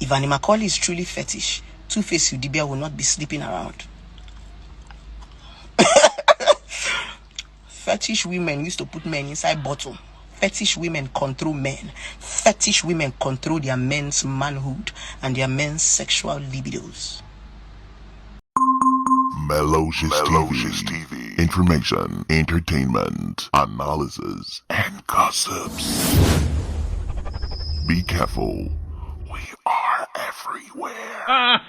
If Annie Macaulay is truly fetish, Tuface Idibia will not be sleeping around. Fetish women used to put men inside bottle. Fetish women control men. Fetish women control their men's manhood and their men's sexual libidos. Melocious TV. Information, entertainment, analysis, and gossips. Be careful. We are everywhere.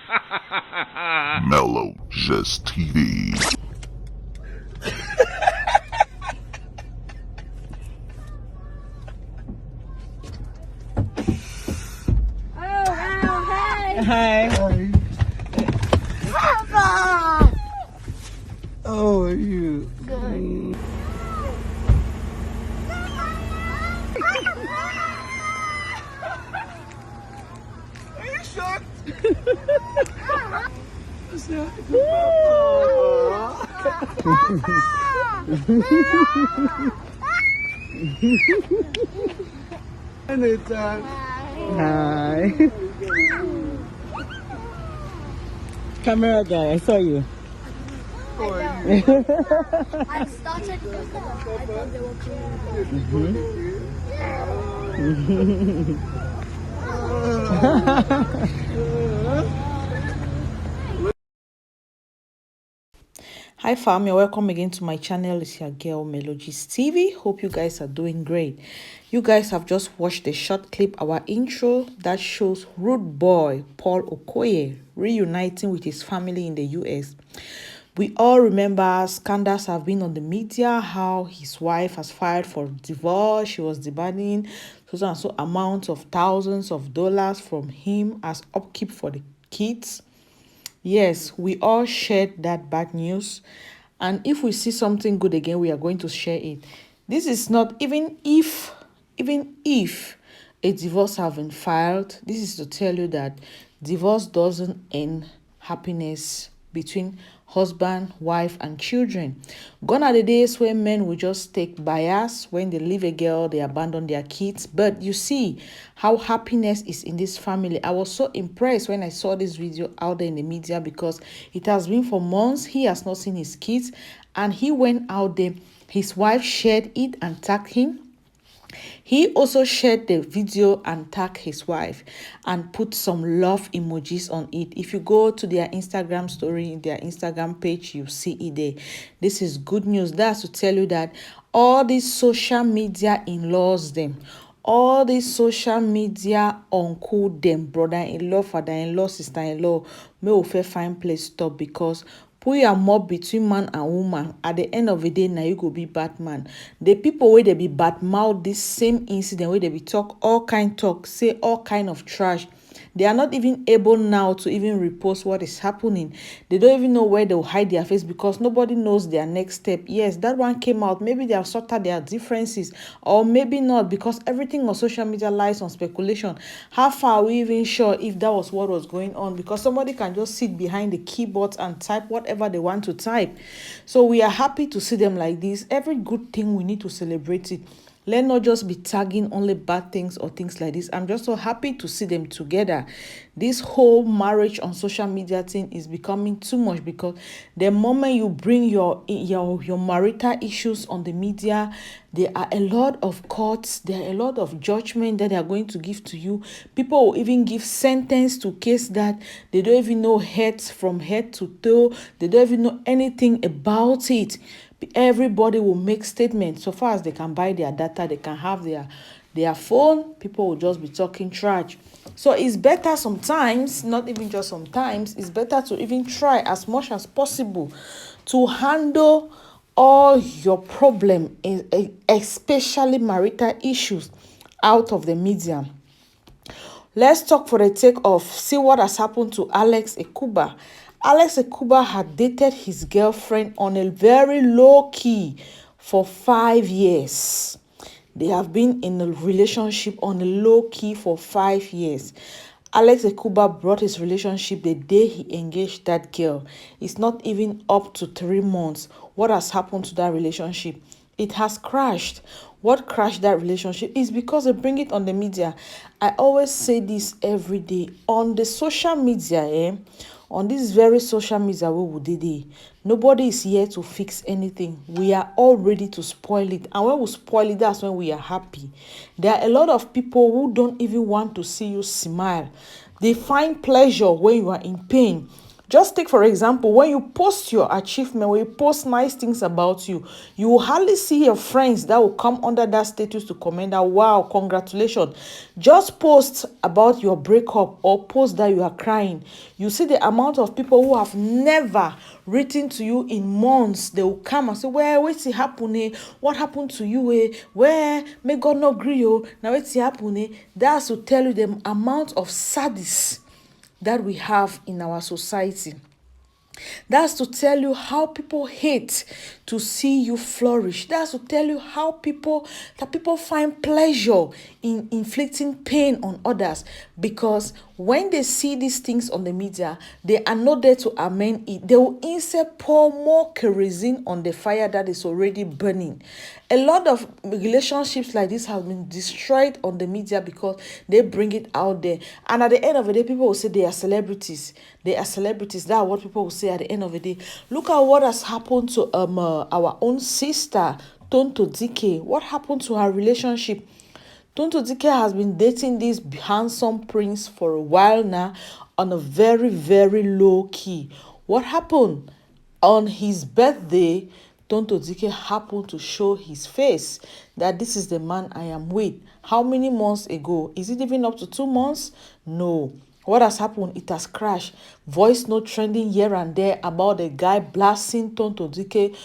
Melocious TV. Hi. Papa! How are you? Good. Are you shocked? Anytime. Hi. Camera guy, I saw you. I started because I thought they were Hi fam, you're welcome again to my channel. It's your girl Melocious TV. Hope you guys are doing great. You guys have just watched the short clip, our intro that shows Rudeboy Paul Okoye reuniting with his family in the US. We all remember scandals have been on the media, how his wife has filed for divorce. She was demanding so and so amount of thousands of dollars from him as upkeep for the kids. Yes, we all shared that bad news. And if we see something good again, we are going to share it. This is not, even if a divorce has been filed, this is to tell you that divorce doesn't end happiness between husband, wife, and children. Gone are the days when men will just take bias. When they leave a girl, they abandon their kids. But you see how happiness is in this family. I was so impressed when I saw this video out there in the media, because it has been for months. He has not seen his kids, and he went out there. His wife shared it and tagged him. He also shared the video and tagged his wife and put some love emojis on it. If you go to their Instagram story, their Instagram page, you see it there. This is good news. That's to tell you that all these social media in-laws them, all these social media uncle them, brother-in-law, father-in-law, sister-in-law, may we find place stop, because put your mob between man and woman. At the end of the day, now you go be Batman. The people where they be bad mouth this same incident, where they be talk all kind talk, say all kind of trash. They are not even able now to even repost what is happening. They don't even know where they will hide their face, because nobody knows their next step. Yes, that one came out. Maybe they have sorted their differences, or maybe not, because everything on social media lies on speculation. How far are we even sure if that was what was going on? Because somebody can just sit behind the keyboard and type whatever they want to type. So we are happy to see them like this. Every good thing, we need to celebrate it. Let's not just be tagging only bad things or things like this. I'm just so happy to see them together. This whole marriage on social media thing is becoming too much, because the moment you bring your marital issues on the media, there are a lot of courts, there are a lot of judgment that they are going to give to you. People will even give sentence to case that they don't even know head from head to toe. They don't even know anything about it. Everybody will make statements. So far as they can buy their data, they can have their phone, people will just be talking trash. So it's better sometimes, not even just sometimes, it's better to even try as much as possible to handle all your problem, especially marital issues, out of the media. Let's talk for the take of see what has happened to Alexxekuba. Alexxekuba had dated his girlfriend on a very low key for 5 years. They have been in a relationship on a low key for 5 years. Alexxekuba brought his relationship the day he engaged that girl. It's not even up to 3 months. What has happened to that relationship? It has crashed. What crashed that relationship is because they bring it on the media. I always say this every day. On the social media, on this very social media where we did, nobody is here to fix anything. We are all ready to spoil it. And when we spoil it, that's when we are happy. There are a lot of people who don't even want to see you smile. They find pleasure when you are in pain. Just take, for example, when you post your achievement, when you post nice things about you, you will hardly see your friends that will come under that status to comment that, wow, congratulations. Just post about your breakup or post that you are crying. You see the amount of people who have never written to you in months. They will come and say, well, what's happening? What happened to you? Where may God not agree you? Now what's happening? That's to tell you the amount of sadness that we have in our society. That's to tell you how people hate to see you flourish. That's to tell you how people find pleasure in inflicting pain on others, because when they see these things on the media, they are not there to amend it. They will instead pour more kerosene on the fire that is already burning. A lot of relationships like this have been destroyed on the media because they bring it out there. And at the end of the day, people will say they are celebrities. They are celebrities. That's what people will say at the end of the day. Look at what has happened to our own sister, Tonto Dekey. What happened to her relationship? Tonto Dekey has been dating this handsome prince for a while now on a very, very low key. What happened? On his birthday, Tonto Dekey happened to show his face that this is the man I am with. How many months ago? Is it even up to 2 months? No. What has happened? It has crashed. Voice note trending here and there about a guy blasting Tonto Dekey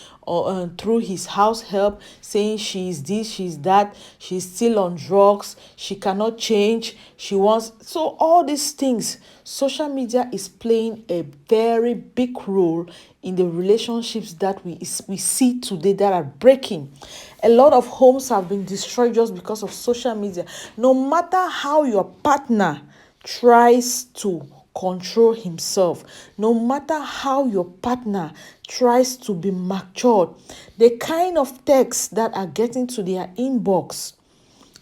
through his house help, saying she is this, she is that, she's still on drugs, she cannot change, she wants. So all these things, social media is playing a very big role in the relationships that we see today that are breaking. A lot of homes have been destroyed just because of social media. No matter how your partner tries to control himself, no matter how your partner tries to be matured, the kind of texts that are getting to their inbox,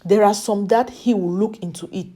there are some that he will look into it.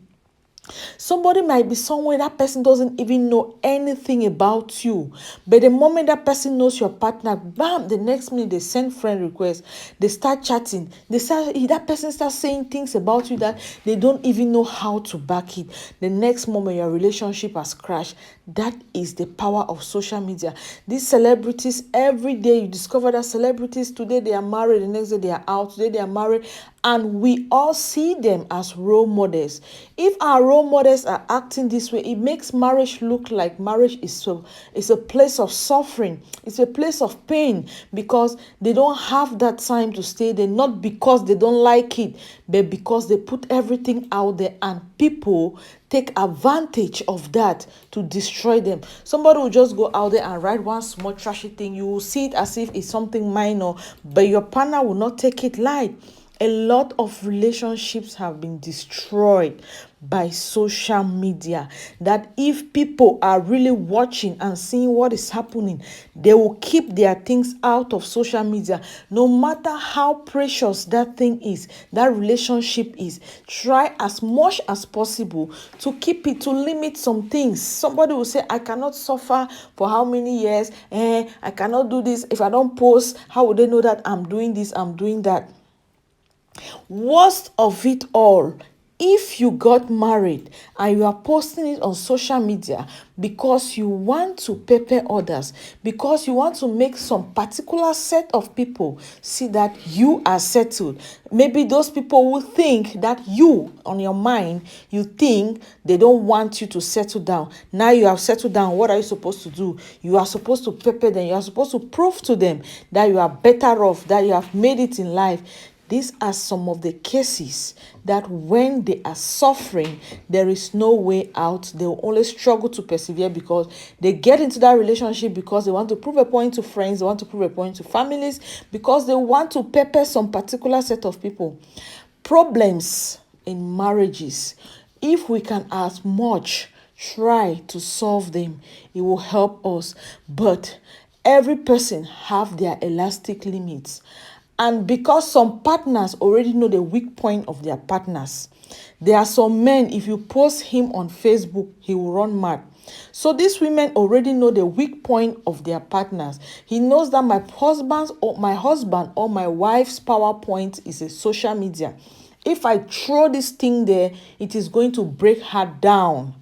Somebody might be somewhere that person doesn't even know anything about you, but the moment that person knows your partner, bam, the next minute they send friend requests, they start chatting, that person starts saying things about you that they don't even know how to back it. The next moment your relationship has crashed. That is the power of social media. These celebrities, every day you discover that celebrities, today they are married, the next day they are out, today they are married, and we all see them as role models. If our role models are acting this way, it makes marriage look like marriage is a place of suffering. It's a place of pain because they don't have that time to stay there, not because they don't like it, but because they put everything out there and people take advantage of that to destroy them. Somebody will just go out there and write one small trashy thing. You will see it as if it's something minor, but your partner will not take it light. A lot of relationships have been destroyed by social media, that if people are really watching and seeing what is happening, they will keep their things out of social media. No matter how precious that thing is, that relationship is, try as much as possible to keep it, to limit some things. Somebody will say, I cannot suffer for how many years? I cannot do this. If I don't post, how would they know that I'm doing this, I'm doing that? Worst of it all, if you got married and you are posting it on social media because you want to pepper others, because you want to make some particular set of people see that you are settled, maybe those people will think that you, on your mind, you think they don't want you to settle down. Now you have settled down. What are you supposed to do? You are supposed to pepper them. You are supposed to prove to them that you are better off, that you have made it in life. These are some of the cases that when they are suffering, there is no way out. They will only struggle to persevere because they get into that relationship because they want to prove a point to friends, they want to prove a point to families, because they want to pepper some particular set of people. Problems in marriages, if we can as much try to solve them, it will help us. But every person have their elastic limits. And because some partners already know the weak point of their partners, there are some men, if you post him on Facebook, he will run mad. So these women already know the weak point of their partners. He knows that my husband or my wife's PowerPoint is a social media. If I throw this thing there, it is going to break her down.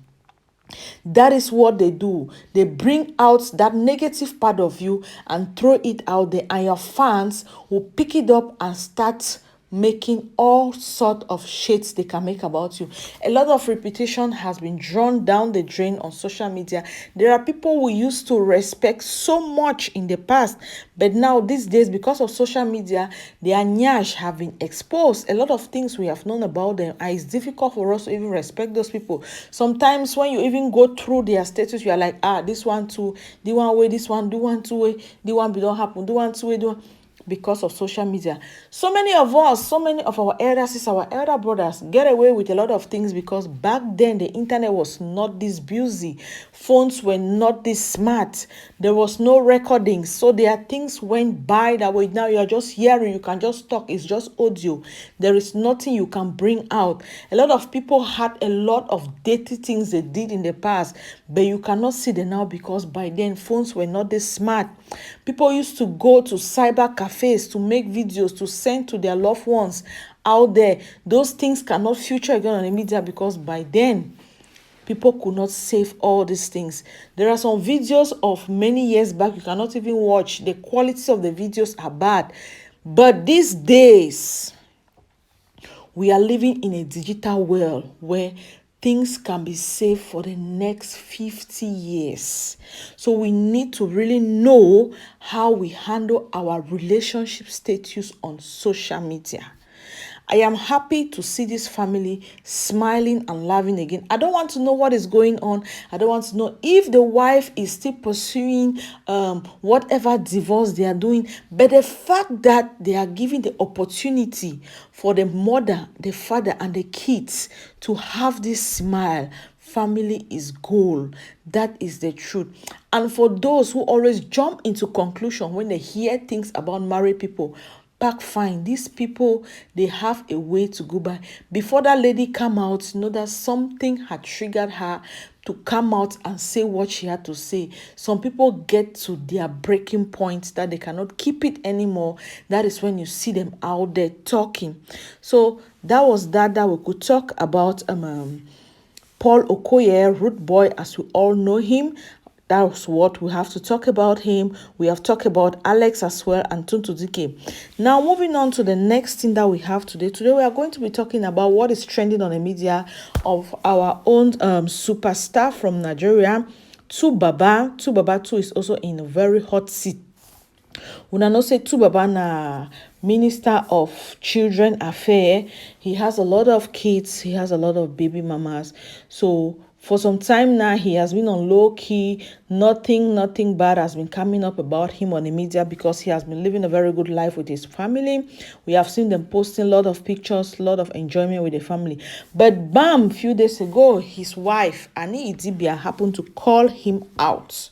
That is what they do. They bring out that negative part of you and throw it out there, and your fans will pick it up and start making all sort of shades they can make about you. A lot of reputation has been drawn down the drain on social media. There are people who used to respect so much in the past, but now these days, because of social media, their nyash have been exposed. A lot of things we have known about them, and it's difficult for us to even respect those people. Sometimes when you even go through their status, you are like, this one too, the one way, this one, do one two way, the one be don't happen, do one two way, do one, because of social media. So many of us, so many of our elders, our elder brothers get away with a lot of things because back then the internet was not this busy. Phones were not this smart. There was no recording. So there are things went by that way. Now you are just hearing, you can just talk. It's just audio. There is nothing you can bring out. A lot of people had a lot of dirty things they did in the past, but you cannot see them now because by then phones were not this smart. People used to go to cyber cafes to make videos to send to their loved ones out there. Those things cannot feature again on the media because by then people could not save all these things. There are some videos of many years back you cannot even watch. The quality of the videos are bad. But these days, we are living in a digital world where things can be saved for the next 50 years. So we need to really know how we handle our relationship status on social media. I am happy to see this family smiling and laughing again. I don't want to know what is going on. I don't want to know if the wife is still pursuing whatever divorce they are doing. But the fact that they are giving the opportunity for the mother, the father, and the kids to have this smile, family is gold. That is the truth. And for those who always jump into conclusion when they hear things about married people, back fine. These people, they have a way to go by. Before that lady come out, know that something had triggered her to come out and say what she had to say. Some people get to their breaking point that they cannot keep it anymore. That is when you see them out there talking. So that was that we could talk about Paul Okoye, Rudeboy, as we all know him. That's what we have to talk about him. We have talked about Alex as well and Tonto Dekey. Now, moving on to the next thing that we have today. Today, we are going to be talking about what is trending on the media of our own superstar from Nigeria, Tubaba. Tubaba too is also in a very hot seat. Una know say Tubaba na Minister of Children Affairs. He has a lot of kids. He has a lot of baby mamas. So for some time now, he has been on low key. Nothing bad has been coming up about him on the media because he has been living a very good life with his family. We have seen them posting a lot of pictures, a lot of enjoyment with the family. But bam, a few days ago, his wife, Anni Idibia, happened to call him out.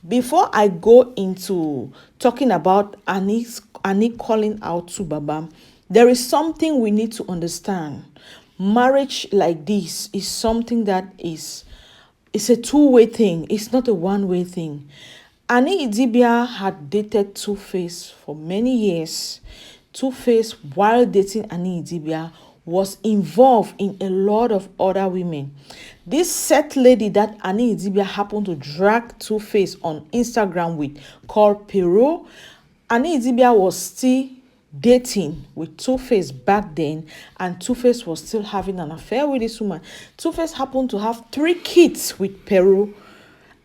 Before I go into talking about Anni calling out Tubaba, there is something we need to understand. Marriage like this is something that it's a two-way thing. It's not a one-way thing. Anni Idibia had dated Tuface for many years. Tuface, while dating Anni Idibia, was involved in a lot of other women. This set lady that Anni Idibia happened to drag Tuface on Instagram with, called Peru, Anni Idibia was still dating with Tuface back then, and Tuface was still having an affair with this woman. Tuface happened to have 3 kids with Peru,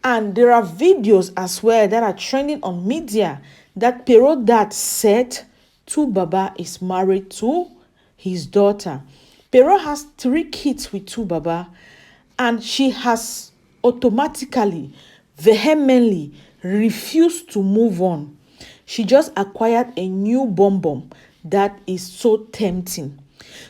and there are videos as well that are trending on media that Peru dad said Tubaba is married to his daughter. Peru has 3 kids with Tubaba, and she has automatically, vehemently refused to move on. She just acquired a new bomb that is so tempting.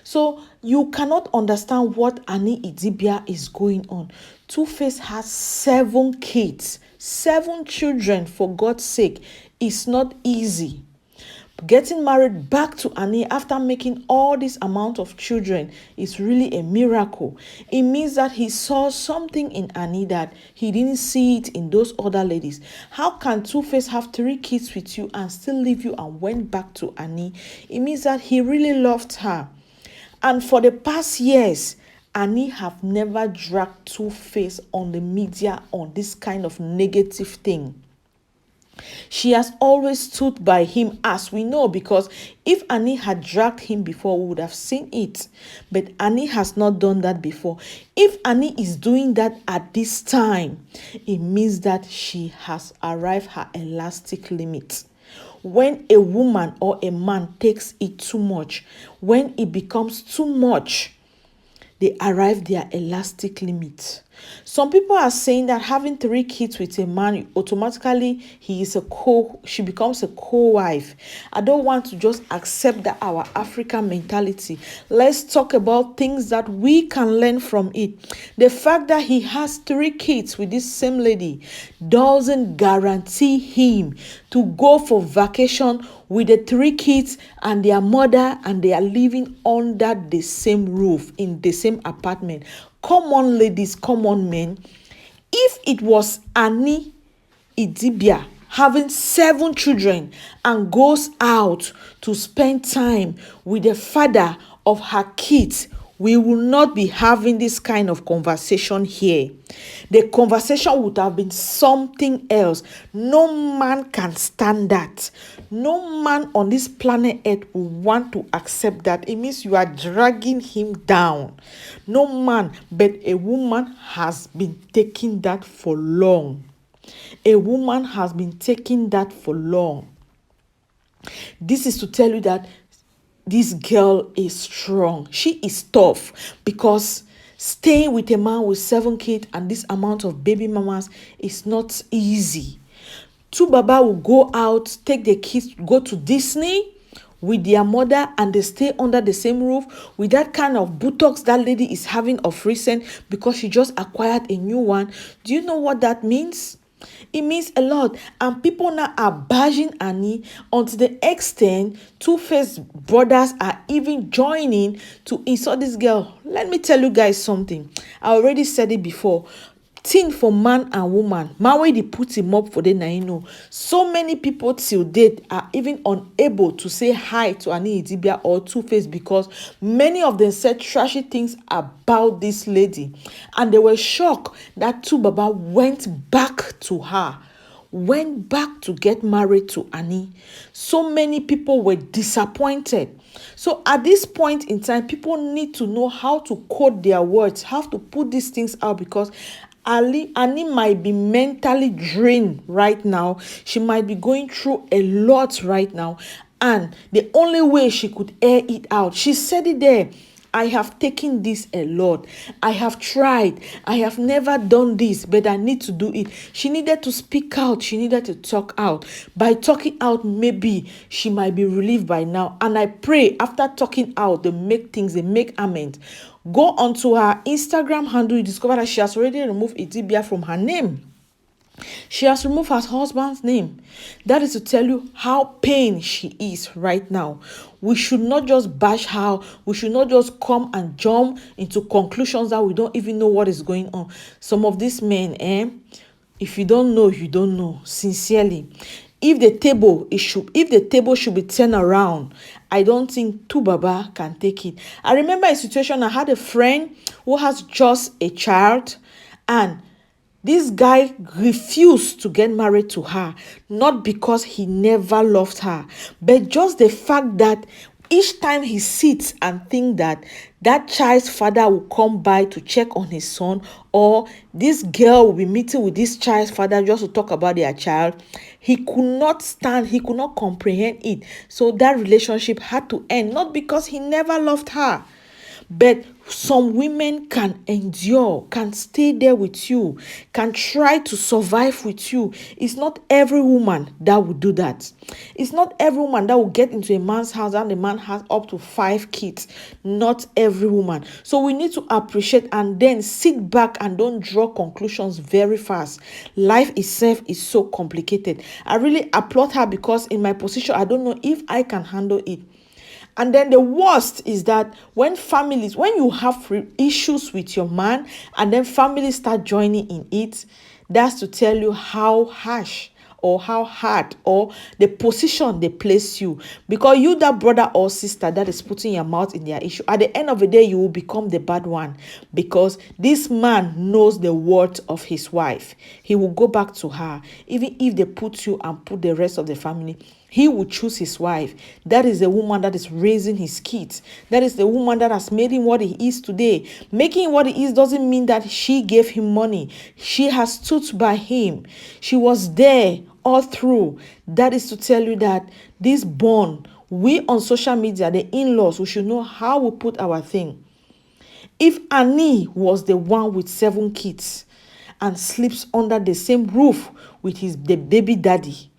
So you cannot understand what Anni Idibia is going on. Tuface has 7 kids, 7 children, for God's sake. It's not easy. Getting married back to Annie after making all this amount of children is really a miracle. It means that he saw something in Annie that he didn't see it in those other ladies. How can Tuface have 3 kids with you and still leave you and went back to Annie? It means that he really loved her. And for the past years, Annie have never dragged Tuface on the media on this kind of negative thing. She has always stood by him, as we know, because if Annie had dragged him before, we would have seen it. But Annie has not done that before. If Annie is doing that at this time, it means that she has arrived her elastic limit. When a woman or a man takes it too much, when it becomes too much, they arrive their elastic limit. Some people are saying that having 3 kids with a man, automatically she becomes a co-wife. I don't want to just accept that our African mentality. Let's talk about things that we can learn from it. The fact that he has 3 kids with this same lady doesn't guarantee him to go for vacation with the 3 kids and their mother, and they are living under the same roof in the same apartment. Come on, ladies, come on, men. If it was Anni Idibia having 7 children and goes out to spend time with the father of her kids, we will not be having this kind of conversation here. The conversation would have been something else. No man can stand that. No man on this planet Earth will want to accept that. It means you are dragging him down. No man, but a woman has been taking that for long. A woman has been taking that for long. This is to tell you that this girl is strong. She is tough, because staying with a man with 7 kids and this amount of baby mamas is not easy. Two Baba will go out, take the kids, go to Disney with their mother, and they stay under the same roof with that kind of buttocks that lady is having of recent because she just acquired a new one. Do you know what that means? It means a lot, and people now are bashing Annie unto the extent Tuface brothers are even joining to insult this girl. Let me tell you guys something. I already said it before. Thing for man and woman. Man, when they put him up for the Naino. So many people till date are even unable to say hi to Anni Idibia or Tuface, because many of them said trashy things about this lady. And they were shocked that Two Baba went back to her. Went back to get married to Annie. So many people were disappointed. So at this point in time, people need to know how to code their words, how to put these things out, because Annie might be mentally drained right now. She might be going through a lot right now. And the only way she could air it out, she said it there, I have taken this a lot. I have tried. I have never done this, but I need to do it. She needed to speak out. She needed to talk out. By talking out, maybe she might be relieved by now. And I pray after talking out, they make amends. Go onto her Instagram handle. You discover that she has already removed Idibia from her name. She has removed her husband's name. That is to tell you how pained she is right now. We should not just bash her. We should not just come and jump into conclusions that we don't even know what is going on. Some of these men, if you don't know, you don't know. Sincerely. If the table should be turned around, I don't think Two Baba can take it. I remember a situation. I had a friend who has just a child, and this guy refused to get married to her, not because he never loved her, but just the fact that each time he sits and thinks that that child's father will come by to check on his son, or this girl will be meeting with this child's father just to talk about their child, he could not stand, he could not comprehend it. So that relationship had to end, not because he never loved her, But some women can endure, can stay there with you, can try to survive with you. It's not every woman that will do that. It's not every woman that will get into a man's house and the man has up to 5 kids. Not every woman. So we need to appreciate and then sit back and don't draw conclusions very fast. Life itself is so complicated. I really applaud her because in my position, I don't know if I can handle it. And then the worst is that when you have issues with your man and then families start joining in it, that's to tell you how harsh or how hard or the position they place you. Because you, that brother or sister that is putting your mouth in their issue, at the end of the day, you will become the bad one. Because this man knows the worth of his wife. He will go back to her. Even if they put you and put the rest of the family, he will choose his wife. That is the woman that is raising his kids. That is the woman that has made him what he is today. Making him what he is doesn't mean that she gave him money. She has stood by him. She was there all through. That is to tell you that this bond, we on social media, the in-laws, we should know how we put our thing. If Annie was the one with 7 kids and sleeps under the same roof with the baby daddy,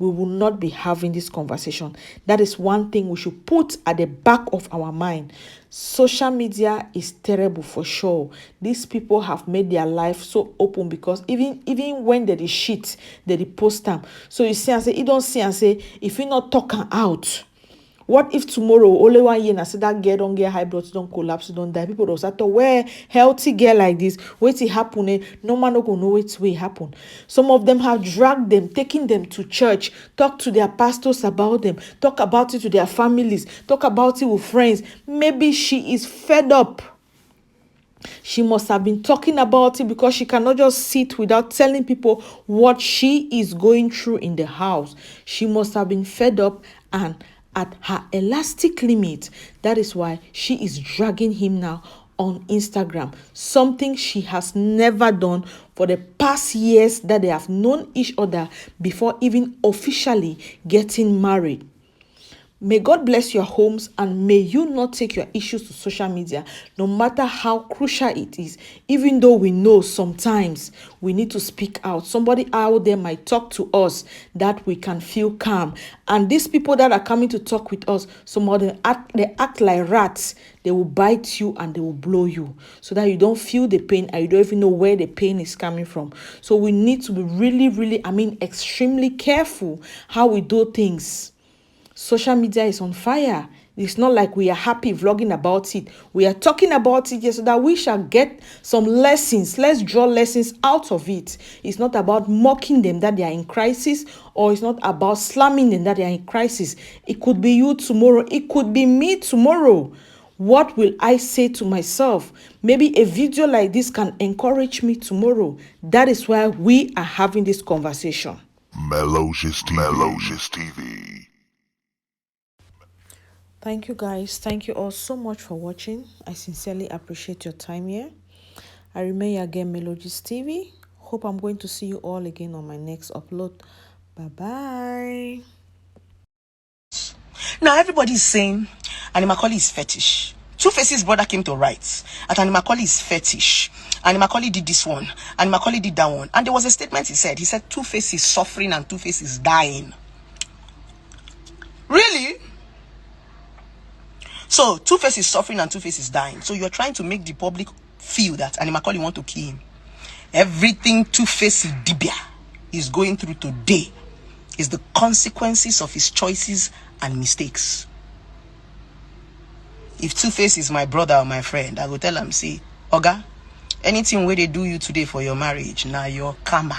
we will not be having this conversation. That is one thing we should put at the back of our mind. Social media is terrible for sure. These people have made their life so open because even when they shit, they post them. So you see and say, you don't see and say, if you not talking out, what if tomorrow, only 1 year, and I say that girl don't get high blood, don't collapse, don't die? People don't start to where healthy girl like this, wait it happen, no man no gonna know it will happen. Some of them have dragged them, taking them to church, talk to their pastors about them, talk about it to their families, talk about it with friends. Maybe she is fed up. She must have been talking about it because she cannot just sit without telling people what she is going through in the house. She must have been fed up and at her elastic limit. That is why she is dragging him now on Instagram. Something she has never done for the past years that they have known each other before even officially getting married. May God bless your homes and may you not take your issues to social media, no matter how crucial it is. Even though we know sometimes we need to speak out. Somebody out there might talk to us that we can feel calm. And these people that are coming to talk with us, some of them they act like rats. They will bite you and they will blow you so that you don't feel the pain and you don't even know where the pain is coming from. So we need to be really, extremely careful how we do things. Social media is on fire. It's not like we are happy vlogging about it. We are talking about it so that we shall get some lessons. Let's draw lessons out of it. It's not about mocking them that they are in crisis, or it's not about slamming them that they are in crisis. It could be you tomorrow. It could be me tomorrow. What will I say to myself? Maybe a video like this can encourage me tomorrow. That is why we are having this conversation. Melocious TV. Thank you guys. Thank you all so much for watching. I sincerely appreciate your time here. I remain your again Melocious TV. Hope I'm going to see you all again on my next upload. Bye-bye. Now everybody's saying Anni Macaulay is fetish. Tuface's brother came to write that Anni Macaulay is fetish. Anni Macaulay did this one. Anni Macaulay did that one. And there was a statement he said. He said Tuface is suffering and Tuface is dying. Really? So Tuface is suffering and Tuface is dying. So you're trying to make the public feel that Anni Macaulay want to kill him. Everything Tuface Idibia is going through today is the consequences of his choices and mistakes. If Tuface is my brother or my friend, I will tell him, say, Oga, anything where they do you today for your marriage, now your karma.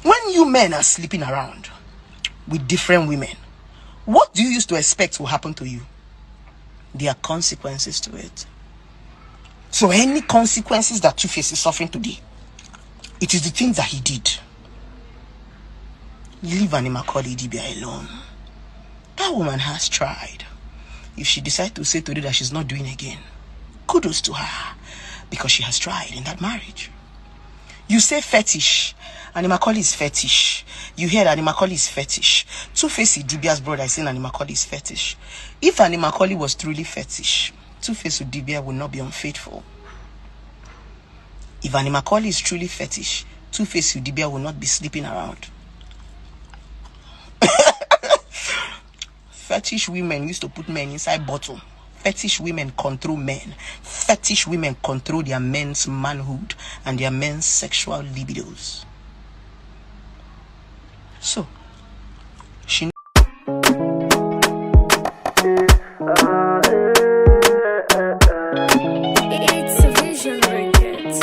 When you men are sleeping around with different women, what do you used to expect will happen to you? There are consequences to it. So any consequences that Tuface is suffering today, it is the things that he did. Leave Anni Idibia alone. That woman has tried. If she decides to say today that she's not doing again, kudos to her, because she has tried in that marriage. You say fetish. Anni Macaulay is fetish. You heard Anni Macaulay is fetish. Tuface Idibia's brother is saying Anni Macaulay is fetish. If Anni Macaulay was truly fetish, Tuface Idibia would not be unfaithful. If Anni Macaulay is truly fetish, Tuface Idibia will not be sleeping around. Fetish women used to put men inside bottle. Fetish women control men. Fetish women control their men's manhood and their men's sexual libidos. So, she It's a vision records.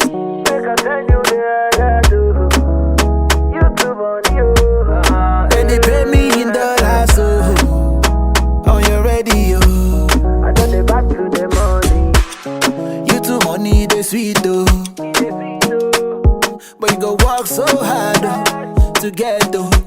Then they pay me in dollars, oh, on your radio. I done it back to the money. You too money, they sweet, though. But you go work so hard to get, though.